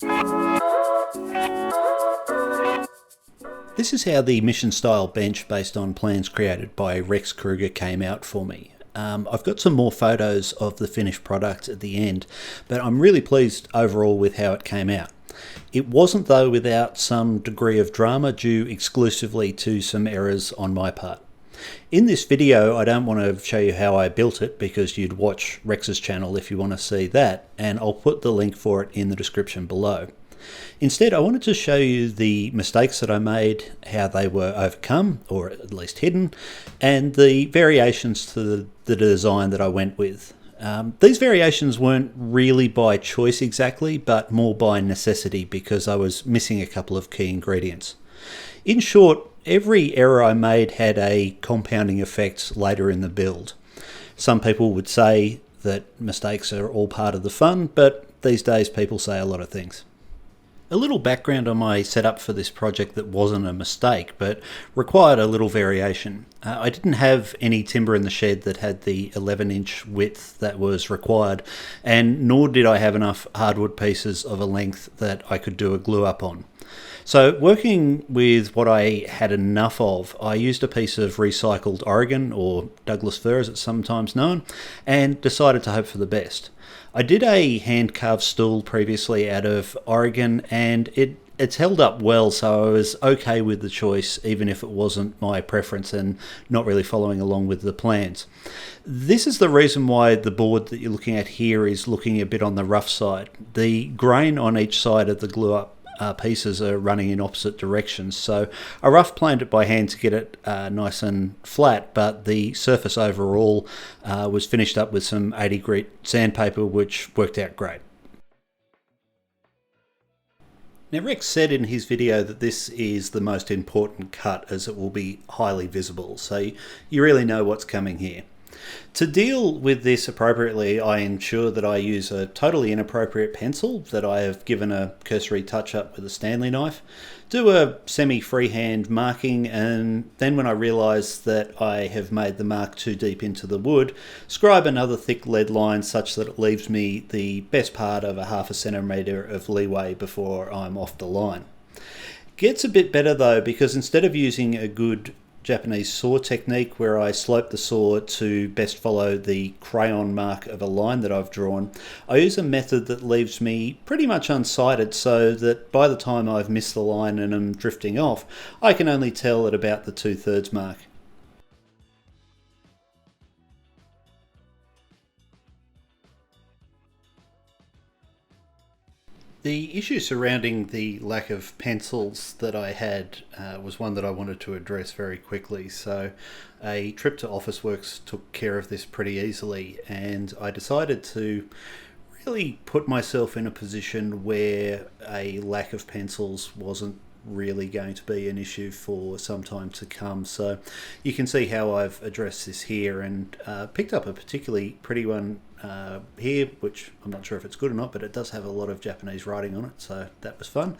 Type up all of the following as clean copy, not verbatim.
This is how the mission style bench based on plans created by Rex Krueger came out for me. I've got some more photos of the finished product at the end, but I'm really pleased overall with how it came out. It wasn't though without some degree of drama due exclusively to some errors on my part. In this video I don't want to show you how I built it because you'd watch Rex's channel if you want to see that, and I'll put the link for it in the description below. Instead, I wanted to show you the mistakes that I made, how they were overcome, or at least hidden, and the variations to the design that I went with. These variations weren't really by choice exactly, but more by necessity because I was missing a couple of key ingredients. In short, every error I made had a compounding effect later in the build. Some people would say that mistakes are all part of the fun, but these days people say a lot of things. A little background on my setup for this project that wasn't a mistake, but required a little variation. I didn't have any timber in the shed that had the 11-inch width that was required, and nor did I have enough hardwood pieces of a length that I could do a glue up on. So working with what I had enough of, I used a piece of recycled Oregon, or Douglas fir as it's sometimes known, and decided to hope for the best. I did a hand-carved stool previously out of Oregon, and it's held up well, so I was okay with the choice even if it wasn't my preference and not really following along with the plans. This is the reason why the board that you're looking at here is looking a bit on the rough side. The grain on each side of the glue-up pieces are running in opposite directions, so I rough planed it by hand to get it nice and flat, but the surface overall was finished up with some 80 grit sandpaper, which worked out great. Now, Rex said in his video that this is the most important cut as it will be highly visible, so you really know what's coming here. To deal with this appropriately, I ensure that I use a totally inappropriate pencil that I have given a cursory touch up with a Stanley knife, do a semi-freehand marking, and then when I realise that I have made the mark too deep into the wood, scribe another thick lead line such that it leaves me the best part of a ½ centimetre of leeway before I'm off the line. Gets a bit better though, because instead of using a good Japanese saw technique where I slope the saw to best follow the crayon mark of a line that I've drawn, I use a method that leaves me pretty much unsighted so that by the time I've missed the line and am drifting off, I can only tell at about the 2/3 mark. The issue surrounding the lack of pencils that I had was one that I wanted to address very quickly, so a trip to Officeworks took care of this pretty easily, and I decided to really put myself in a position where a lack of pencils wasn't really going to be an issue for some time to come. So you can see how I've addressed this here, and picked up a particularly pretty one here, which I'm not sure if it's good or not, but it does have a lot of Japanese writing on it, so that was fun,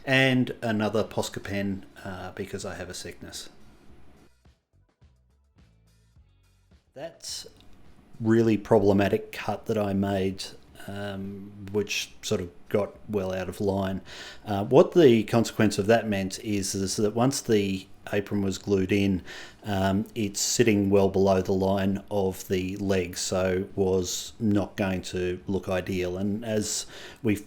and another Posca pen because I have a sickness. That's really problematic cut that I made, which sort of got well out of line. What the consequence of that meant is that once the apron was glued in, it's sitting well below the line of the leg, so was not going to look ideal. And as we've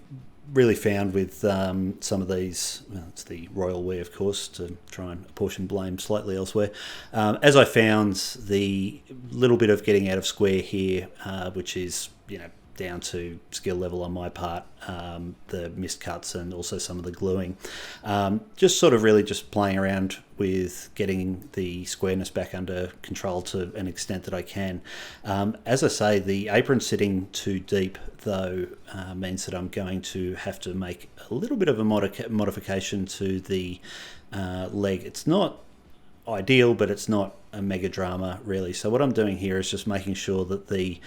really found with some of these, well, it's the royal we, of course, to try and apportion blame slightly elsewhere. As I found, the little bit of getting out of square here, which is, down to skill level on my part, the missed cuts and also some of the gluing. Just sort of really just playing around with getting the squareness back under control to an extent that I can. As I say, the apron sitting too deep though means that I'm going to have to make a little bit of a modification to the leg. It's not ideal, but it's not a mega drama really. So what I'm doing here is just making sure that the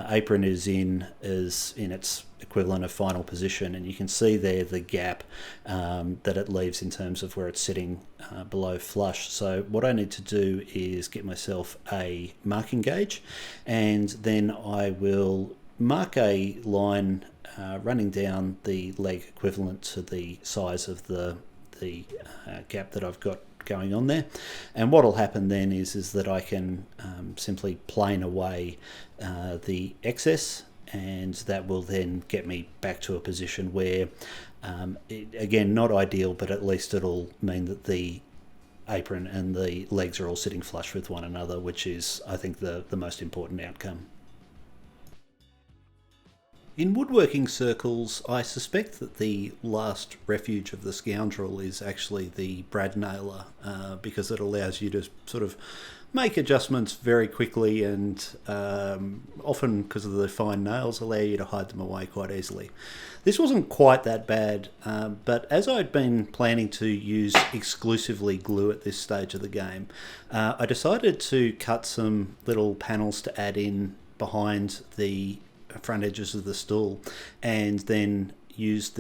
apron is in its equivalent of final position, and you can see there the gap that it leaves in terms of where it's sitting below flush. So what I need to do is get myself a marking gauge, and then I will mark a line running down the leg equivalent to the size of the gap that I've got going on there. And what will happen then is that I can simply plane away the excess, and that will then get me back to a position where, again, not ideal, but at least it'll mean that the apron and the legs are all sitting flush with one another, which is, I think, the most important outcome. In woodworking circles, I suspect that the last refuge of the scoundrel is actually the brad nailer, because it allows you to sort of make adjustments very quickly, and often, because of the fine nails, allow you to hide them away quite easily. This wasn't quite that bad, but as I'd been planning to use exclusively glue at this stage of the game, I decided to cut some little panels to add in behind the front edges of the stool, and then use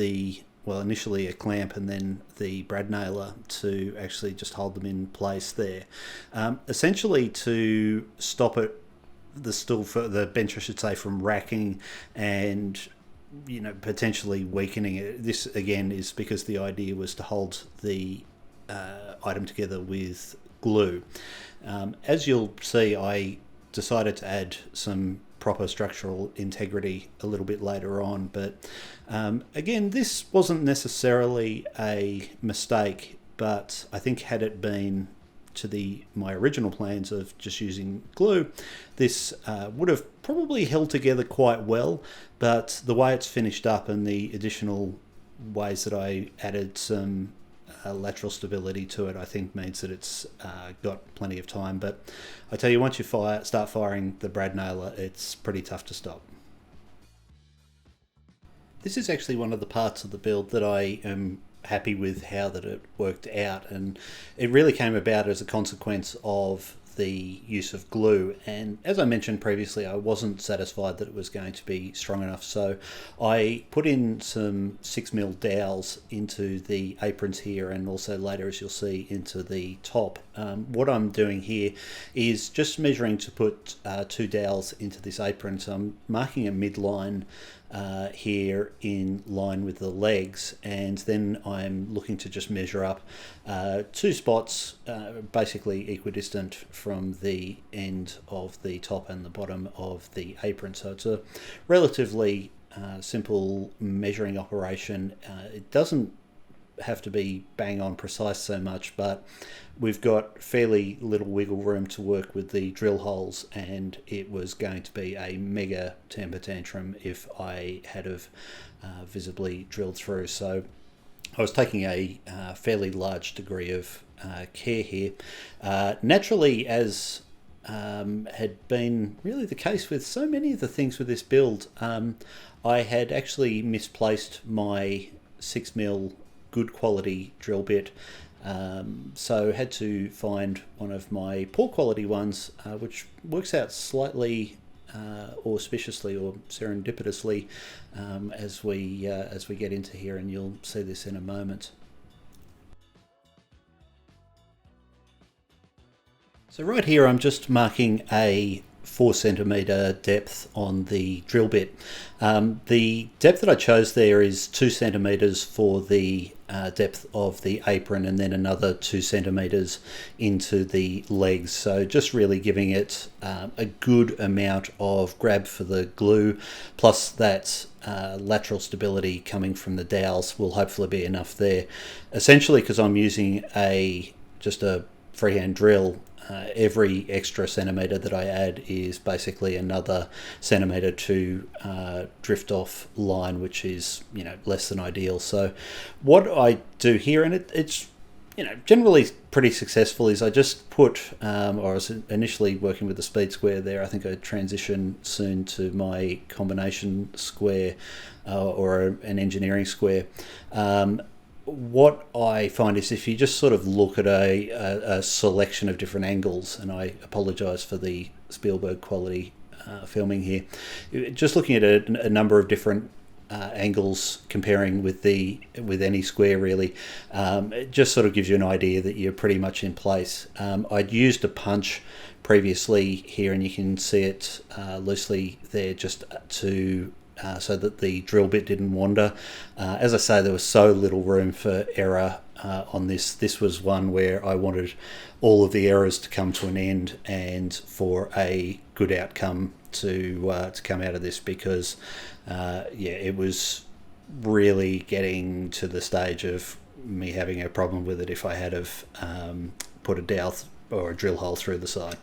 initially a clamp and then the brad nailer to actually just hold them in place there, essentially to stop the bench I should say, from racking and potentially weakening it. This again is because the idea was to hold the item together with glue. As you'll see, I decided to add some proper structural integrity a little bit later on, but again, this wasn't necessarily a mistake, but I think had it been to my original plans of just using glue, this would have probably held together quite well, but the way it's finished up and the additional ways that I added some lateral stability to it, I think means that it's got plenty of time. But I tell you, once you start firing the brad nailer, it's pretty tough to stop. This is actually one of the parts of the build that I am happy with how that it worked out, and it really came about as a consequence of the use of glue. And as I mentioned previously, I wasn't satisfied that it was going to be strong enough, so I put in some 6mm dowels into the aprons here, and also later, as you'll see, into the top. What I'm doing here is just measuring to put 2 dowels into this apron, so I'm marking a midline here in line with the legs, and then I'm looking to just measure up 2 spots basically equidistant from the end of the top and the bottom of the apron. So it's a relatively simple measuring operation. It doesn't have to be bang on precise so much, but we've got fairly little wiggle room to work with the drill holes, and it was going to be a mega temper tantrum if I had have visibly drilled through. So I was taking a fairly large degree of care here. Naturally, as had been really the case with so many of the things with this build, I had actually misplaced my 6mm good quality drill bit, so had to find one of my poor quality ones, which works out slightly auspiciously or serendipitously as we get into here, and you'll see this in a moment. So right here I'm just marking a 4cm depth on the drill bit. The depth that I chose there is 2cm for the depth of the apron, and then another 2cm into the legs. So just really giving it a good amount of grab for the glue, plus that lateral stability coming from the dowels will hopefully be enough there. Essentially, because I'm using just a freehand drill, every extra centimetre that I add is basically another centimetre to drift off line, which is less than ideal. So what I do here, and it's generally pretty successful, is I just put, or I was initially working with the speed square there. I think I transition soon to my combination square or an engineering square. What I find is if you just sort of look at a selection of different angles, and I apologise for the Spielberg quality filming here, just looking at a number of different angles, comparing with any square really, it just sort of gives you an idea that you're pretty much in place. I'd used a punch previously here, and you can see it loosely there, just to so that the drill bit didn't wander. As I say, there was so little room for error on this. This was one where I wanted all of the errors to come to an end and for a good outcome to come out of this, because it was really getting to the stage of me having a problem with it if I had have put a dowel or a drill hole through the side.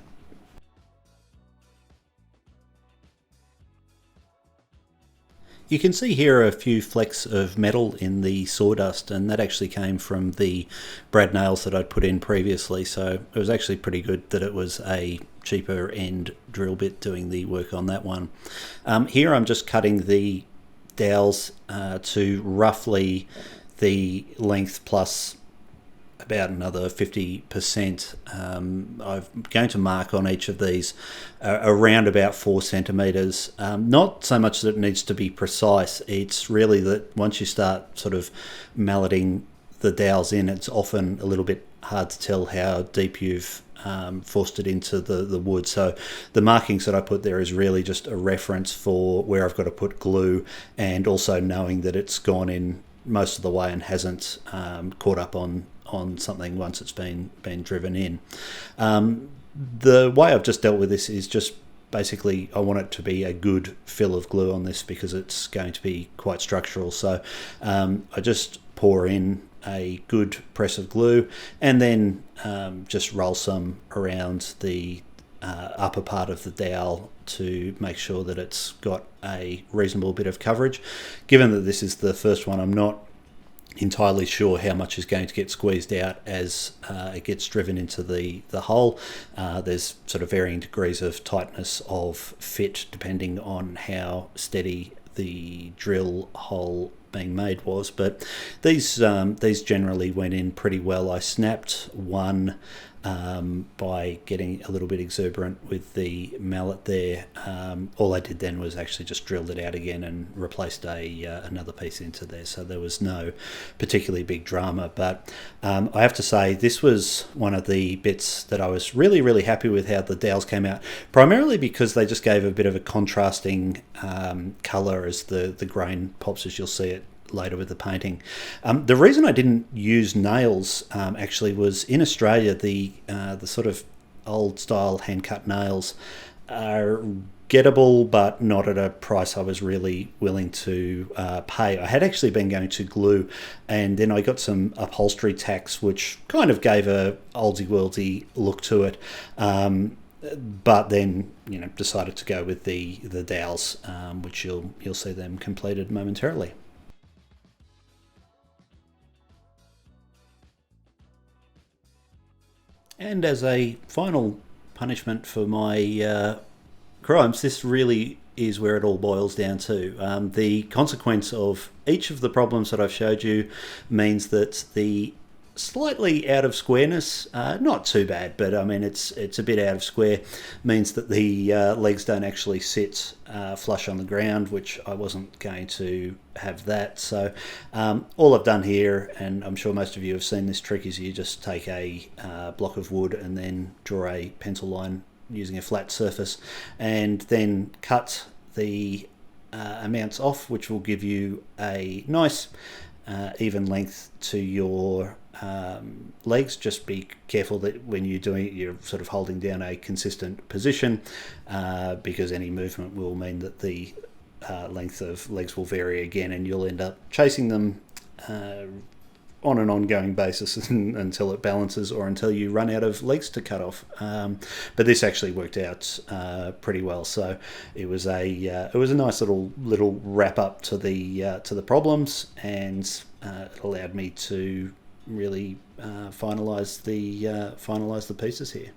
You can see here a few flecks of metal in the sawdust, and that actually came from the brad nails that I'd put in previously, so it was actually pretty good that it was a cheaper end drill bit doing the work on that one. Here I'm just cutting the dowels to roughly the length plus about another 50%. I'm going to mark on each of these around about 4 centimeters. Not so much that it needs to be precise, it's really that once you start sort of malleting the dowels in, it's often a little bit hard to tell how deep you've forced it into the wood. So the markings that I put there is really just a reference for where I've got to put glue, and also knowing that it's gone in most of the way and hasn't caught up on something once it's been driven in. The way I've just dealt with this is just basically I want it to be a good fill of glue on this because it's going to be quite structural. So I just pour in a good press of glue and then just roll some around the upper part of the dowel to make sure that it's got a reasonable bit of coverage. Given that this is the first one, I'm not entirely sure how much is going to get squeezed out as it gets driven into the hole. There's sort of varying degrees of tightness of fit depending on how steady the drill hole being made was, but these generally went in pretty well. I snapped one by getting a little bit exuberant with the mallet there. All I did then was actually just drilled it out again and replaced another piece into there, so there was no particularly big drama. But I have to say this was one of the bits that I was really happy with how the dowels came out, primarily because they just gave a bit of a contrasting colour as the grain pops, as you'll see it later with the painting. The reason I didn't use nails actually was in Australia the sort of old style hand cut nails are gettable but not at a price I was really willing to pay. I had actually been going to glue, and then I got some upholstery tacks which kind of gave a oldie worldy look to it, but then decided to go with the dowels, which you'll see them completed momentarily. And as a final punishment for my crimes, this really is where it all boils down to. The consequence of each of the problems that I've showed you means that the slightly out of squareness, not too bad, but I mean it's a bit out of square, means that the legs don't actually sit flush on the ground, which I wasn't going to have that. So all I've done here, and I'm sure most of you have seen this trick, is you just take a block of wood and then draw a pencil line using a flat surface and then cut the amounts off, which will give you a nice even length to your legs. Just be careful that when you're doing it, you're sort of holding down a consistent position, because any movement will mean that the length of legs will vary again, and you'll end up chasing them on an ongoing basis until it balances or until you run out of legs to cut off. But this actually worked out pretty well. So it was a nice little wrap up to the problems, and it allowed me to really finalize the pieces here.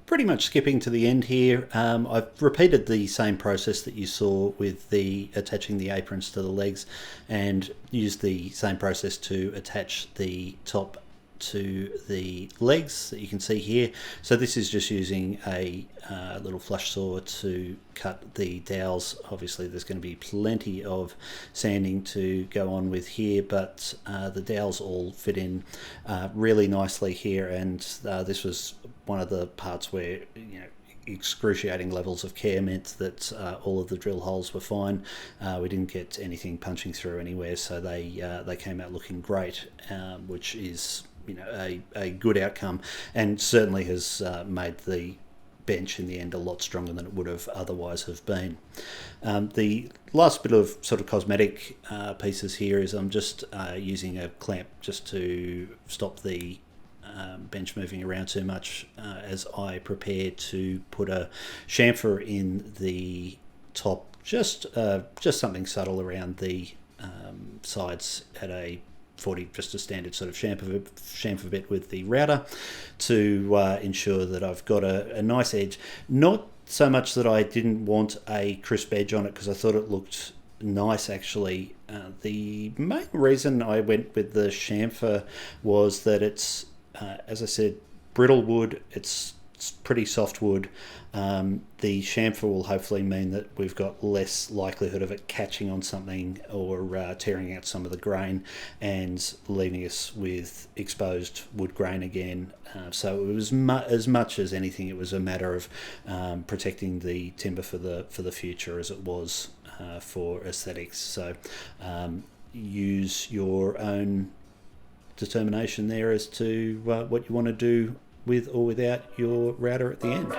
Pretty much skipping to the end here, I've repeated the same process that you saw with the attaching the aprons to the legs, and used the same process to attach the top to the legs that you can see here. So this is just using a little flush saw to cut the dowels. Obviously there's going to be plenty of sanding to go on with here, but the dowels all fit in really nicely here, and this was one of the parts where excruciating levels of care meant that all of the drill holes were fine. We didn't get anything punching through anywhere, so they came out looking great, which is a good outcome, and certainly has made the bench in the end a lot stronger than it would have otherwise have been. The last bit of sort of cosmetic pieces here is I'm just using a clamp just to stop the bench moving around too much as I prepare to put a chamfer in the top, just something subtle around the sides at a 40, just a standard sort of chamfer bit with the router to ensure that I've got a nice edge. Not so much that I didn't want a crisp edge on it, because I thought it looked nice actually. The main reason I went with the chamfer was that it's, as I said, brittle wood. It's pretty soft wood. The chamfer will hopefully mean that we've got less likelihood of it catching on something or tearing out some of the grain and leaving us with exposed wood grain again. So it was as much as anything, it was a matter of protecting the timber for the future as it was for aesthetics. So use your own determination there as to what you want to do with or without your router at the end.